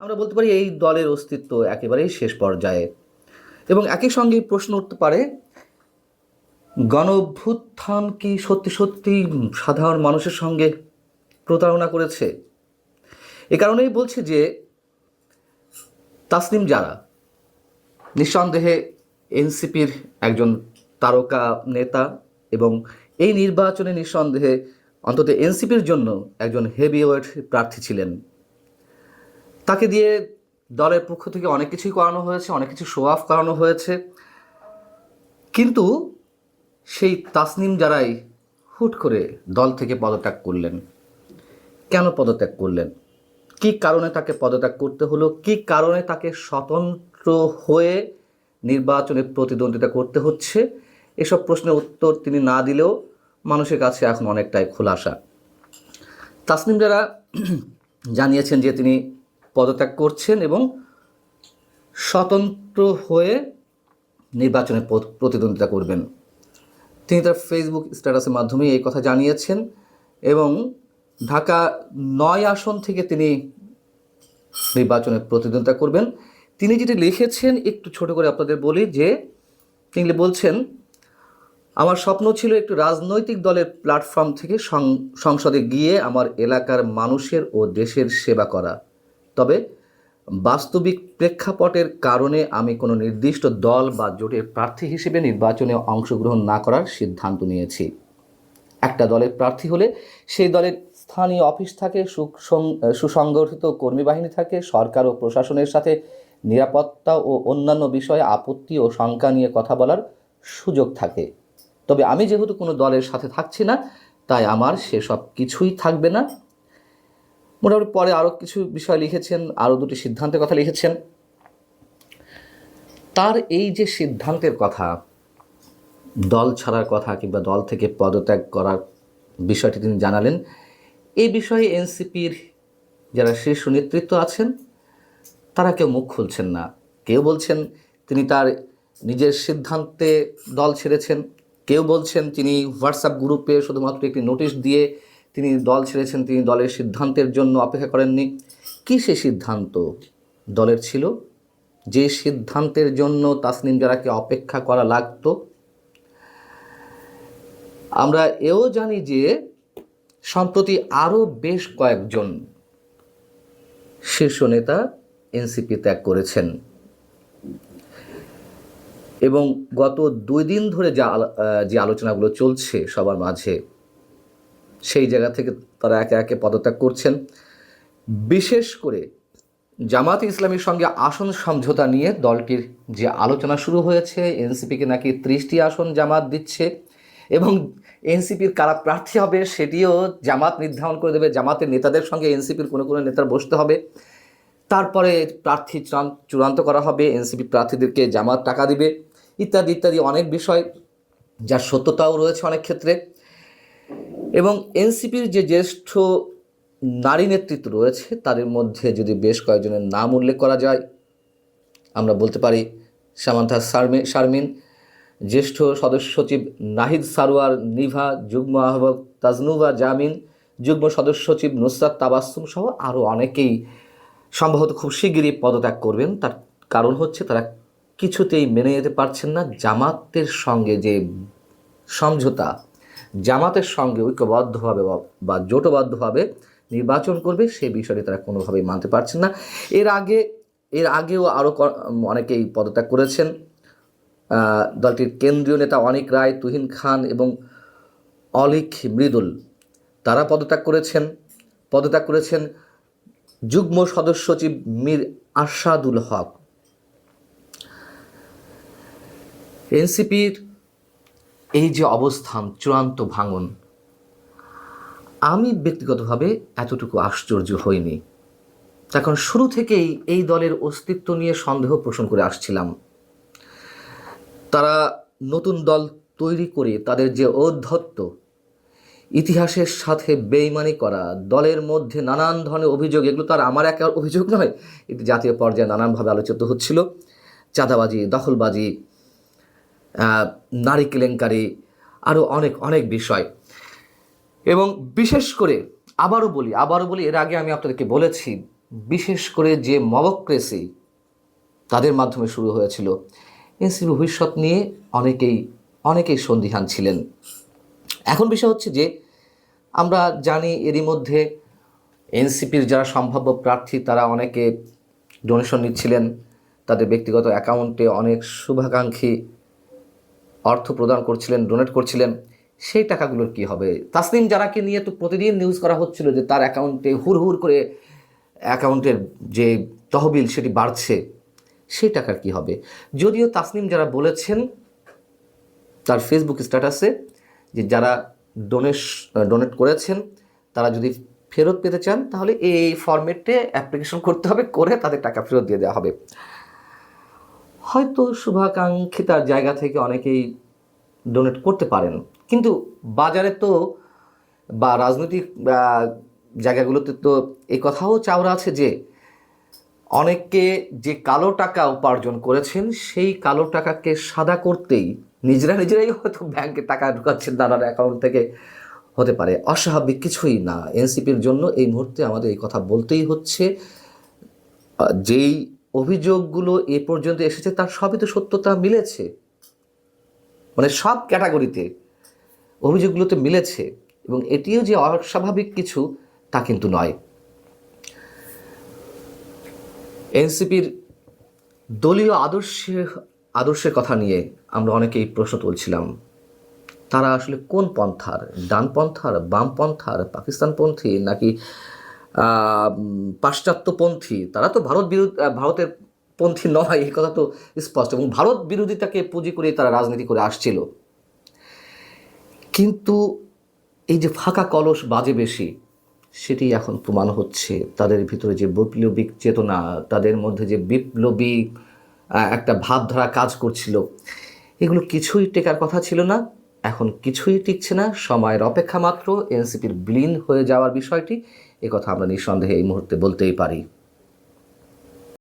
আমরা বলতে পারি এই দলের অস্তিত্ব একেবারেই শেষ পর্যায়ে। এবং একই সঙ্গে প্রশ্ন উঠতে পারে, গণ অভ্যুত্থান কি সত্যি সত্যি সাধারণ মানুষের সঙ্গে প্রতারণা করেছে? এ কারণেই বলছি যে তাসনিম জারা নিঃসন্দেহে এনসিপির একজন তারকা নেতা এবং এই নির্বাচনে নিঃসন্দেহে অন্তত এনসিপির জন্য একজন হেভিওয়েট প্রার্থী ছিলেন। তাকে দিয়ে দলের পক্ষ থেকে অনেক কিছুই করানো হয়েছে, অনেক কিছু শো অফ করানো হয়েছে, কিন্তু সেই তাসনিম জারাই হুট করে দল থেকে পদত্যাগ করলেন। কেন পদত্যাগ করলেন? কি কারণে তাকে পদত্যাগ করতে হলো? কি কারণে তাকে স্বতন্ত্র হয়ে নির্বাচনে প্রতিদ্বন্দ্বিতা করতে হচ্ছে? এসব প্রশ্নের উত্তর তিনি না দিলেও মানুষের কাছে এখন অনেকটাই খোলাসা। তাসনিম জারা জানিয়েছেন যে তিনি পদত্যাগ করছেন এবং স্বতন্ত্র হয়ে নির্বাচনে প্রতিদ্বন্দ্বিতা করবেন। তিনি তার ফেসবুক স্ট্যাটাসের মাধ্যমে এই কথা জানিয়েছেন এবং ঢাকা ৯ আসন থেকে তিনি নির্বাচনে প্রতিদ্বন্দ্বিতা করবেন। তিনি যেটি লিখেছেন একটু ছোট করে আপনাদের বলি, যে তিনি বলছেন, আমার স্বপ্ন ছিল একটু রাজনৈতিক দলের প্ল্যাটফর্ম থেকে সংসদে গিয়ে আমার এলাকার মানুষের ও দেশের সেবা করা। তবে বাস্তবিক প্রেক্ষাপটের কারণে আমি কোনো নির্দিষ্ট দল বা জোটের প্রার্থী হিসেবে নির্বাচনে অংশগ্রহণ না করার সিদ্ধান্ত নিয়েছি। একটা দলের প্রার্থী হলে সেই দলের স্থানীয় অফিস থাকে, সুসংগঠিত কর্মী বাহিনী থাকে, সরকার ও প্রশাসনের সাথে নিরাপত্তা ও অন্যান্য বিষয়ে আপত্তি ও শঙ্কা নিয়ে কথা বলার সুযোগ থাকে। তবে আমি যেহেতু কোনো দলের সাথে থাকছি না, তাই আমার সেসব কিছুই থাকবে না। মোটামুটি পরে আরও কিছু বিষয় লিখেছেন, আরও দুটি সিদ্ধান্তের কথা লিখেছেন। তার এই যে সিদ্ধান্তের কথা, দল ছাড়ার কথা কিংবা দল থেকে পদত্যাগ করার বিষয়টি তিনি জানালেন, এই বিষয়ে এনসিপির যারা শীর্ষ নেতৃত্ব আছেন তারা কেউ মুখ খুলছেন না। কেউ বলছেন তিনি তার নিজের সিদ্ধান্তে দল ছেড়েছেন, কেউ বলছেন তিনি হোয়াটসঅ্যাপ গ্রুপে শুধুমাত্র একটি নোটিশ দিয়ে তিনি দল ছেড়েছেন, তিনি দলের সিদ্ধান্তের জন্য অপেক্ষা করেননি। কী সে সিদ্ধান্ত দলের ছিল যে সিদ্ধান্তের জন্য তাসনিম জারাকে অপেক্ষা করা লাগতো? আমরা এও জানি যে সম্প্রতি আরও বেশ কয়েকজন শীর্ষ নেতা এনসিপি ত্যাগ করেছেন এবং গত 2 দিন ধরে যে আলোচনাগুলো চলছে সবার মাঝে, সেই জায়গা থেকে তারা একে একে পদত্যাগ করছেন। বিশেষ করে জামায়াতে ইসলামীর সঙ্গে আসন সমঝোতা নিয়ে দলটির যে আলোচনা শুরু হয়েছে, এনসিপিকে নাকি 30টি আসন জামাত দিচ্ছে এবং এনসিপির কারা প্রার্থী হবে সেটিও জামাত নির্ধারণ করে দেবে। জামাতের নেতাদের সঙ্গে এনসিপির কোনো কোনো নেতার বসতে হবে, তারপরে প্রার্থী চূড়ান্ত করা হবে, এনসিপি প্রার্থীদেরকে জামাত টাকা দিবে, ইত্যাদি ইত্যাদি অনেক বিষয়, যার সত্যতাও রয়েছে অনেক ক্ষেত্রে। এবং এনসিপির যে জ্যেষ্ঠ নারী নেতৃত্ব রয়েছে তাদের মধ্যে যদি বেশ কয়েকজনের নাম উল্লেখ করা যায়, আমরা বলতে পারি সামান্থা শারমিন, জ্যেষ্ঠ সদস্য সচিব নাহিদ সারোয়ার নিভা, যুগ্ম আহ্বায়ক তাজনুভা জামিন, যুগ্ম সদস্য সচিব নুসরাত তাবাসসুম সহ আরও অনেকেই সম্ভবত খুব শিগগিরই পদত্যাগ করবেন। তার কারণ হচ্ছে তারা কিছুতেই মেনে যেতে পারছেন না জামাতের সঙ্গে যে সমঝোতা, জামাতের সঙ্গে ঐক্যবদ্ধভাবে বা জোটবদ্ধভাবে নির্বাচন করবে সেই বিষয়টি তারা কোনোভাবেই মানতে পারছেন না। এর আগেও আরও অনেকেই পদত্যাগ করেছেন। দলটির কেন্দ্রীয় নেতা অনিক রায়, তুহিন খান এবং অলিক মৃদুল, তারা পদত্যাগ করেছেন যুগ্ম সদস্য সচিব মীর আরশাদুল হক। এনসিপির এই যে অবস্থান, চূড়ান্ত ভাঙন, আমি ব্যক্তিগতভাবে এতটুকু আশ্চর্য হইনি। তখন শুরু থেকেই এই দলের অস্তিত্ব নিয়ে সন্দেহ পোষণ করে আসছিলাম। তারা নতুন দল তৈরি করে তাদের যে ঔদ্ধত্য, ইতিহাসের সাথে বেইমানি করা, দলের মধ্যে নানান ধরনের অভিযোগ, এগুলো তার আমার একার অভিযোগ নয়, এটি জাতীয় পর্যায়ে নানানভাবে আলোচিত হচ্ছিল। চাঁদাবাজি, দখলবাজি, নারী কেলেঙ্কারি, আরও অনেক অনেক বিষয়। এবং বিশেষ করে আবারও বলি, এর আগে আমি আপনাদেরকে বলেছি বিশেষ করে যে মবক্রেসি তাদের মাধ্যমে শুরু হয়েছিল, এনসিপির ভবিষ্যৎ নিয়ে অনেকেই সন্দিহান ছিলেন। এখন বিষয় হচ্ছে যে আমরা জানি এরই মধ্যে এনসিপির যারা সম্ভাব্য প্রার্থী তারা অনেকে ডোনেশন নিচ্ছিলেন, তাদের ব্যক্তিগত অ্যাকাউন্টে অনেক শুভাকাঙ্ক্ষী অর্থ প্রদান করছিলেন, ডোনেট করছিলেন। সেই টাকাগুলোর কি হবে? তাসনিম জারাকে নিয়ে তো প্রতিদিন নিউজ করা হচ্ছিল যে তার অ্যাকাউন্টে হুড় করে অ্যাকাউন্টের যে তহবিল সেটি বাড়ছে, সেই টাকার কি হবে? যদিও তাসনিম জারা বলেছেন তার ফেসবুক স্ট্যাটাসে যে যারা ডোনেট করেছেন তারা যদি ফেরত পেতে চান তাহলে এই ফরম্যাটে অ্যাপ্লিকেশন করতে হবে, করে তাদের টাকা ফেরত দিয়ে দেওয়া হবে। হয়তো শুভাকাঙ্ক্ষিতার জায়গা থেকে অনেকেই ডোনেট করতে পারেন, কিন্তু বাজারে তো বা রাজনৈতিক জায়গাগুলোতে তো এই কথাও চাওয়া আছে যে অনেকে যে কালো টাকা উপার্জন করেছেন সেই কালো টাকাকে সাদা করতেই নিজেরাই হয়তো ব্যাংকে টাকা ঢুকাচ্ছেন নানান অ্যাকাউন্ট থেকে। হতে পারে, অস্বাভাবিক কিছুই না। এনসিপির জন্য এই মুহূর্তে আমাদের এই কথা বলতেই হচ্ছে, যেই অভিযোগগুলো এ পর্যন্ত এসেছে তার সবই তো সত্যতা মিলেছে, মানে সব ক্যাটাগরিতে অভিযোগগুলোতে মিলেছে, এবং এটিও যে অস্বাভাবিক কিছু তা কিন্তু নয়। এনসিপির দলীয় আদর্শের কথা নিয়ে আমরা অনেকেই প্রশ্ন তুলছিলাম, তারা আসলে কোন পন্থার? ডানপন্থার, বামপন্থার, পাকিস্তানপন্থী, নাকি পাশ্চাত্যপন্থী? তারা তো ভারতের পন্থী নয়, এই কথা তো স্পষ্ট, এবং ভারত বিরোধিতাকে পুঁজি করে তারা রাজনীতি করে আসছিল। কিন্তু এই যে ফাঁকা কলস বাজে বেশি, সেটি এখন প্রমাণ হচ্ছে। তাদের ভিতরে যে বৈপ্লবিক চেতনা, তাদের মধ্যে যে বিপ্লবী একটা ভাবধারা কাজ করছিল, এগুলো কিছুই টেকার কথা ছিল না, এখন কিছুই টিকছে না। সময়ের অপেক্ষা মাত্র এনসিপির বিলীন হয়ে যাওয়ার বিষয়টি, এ কথা আমরা নিঃসন্দেহে এই মুহূর্তে বলতেই পারি।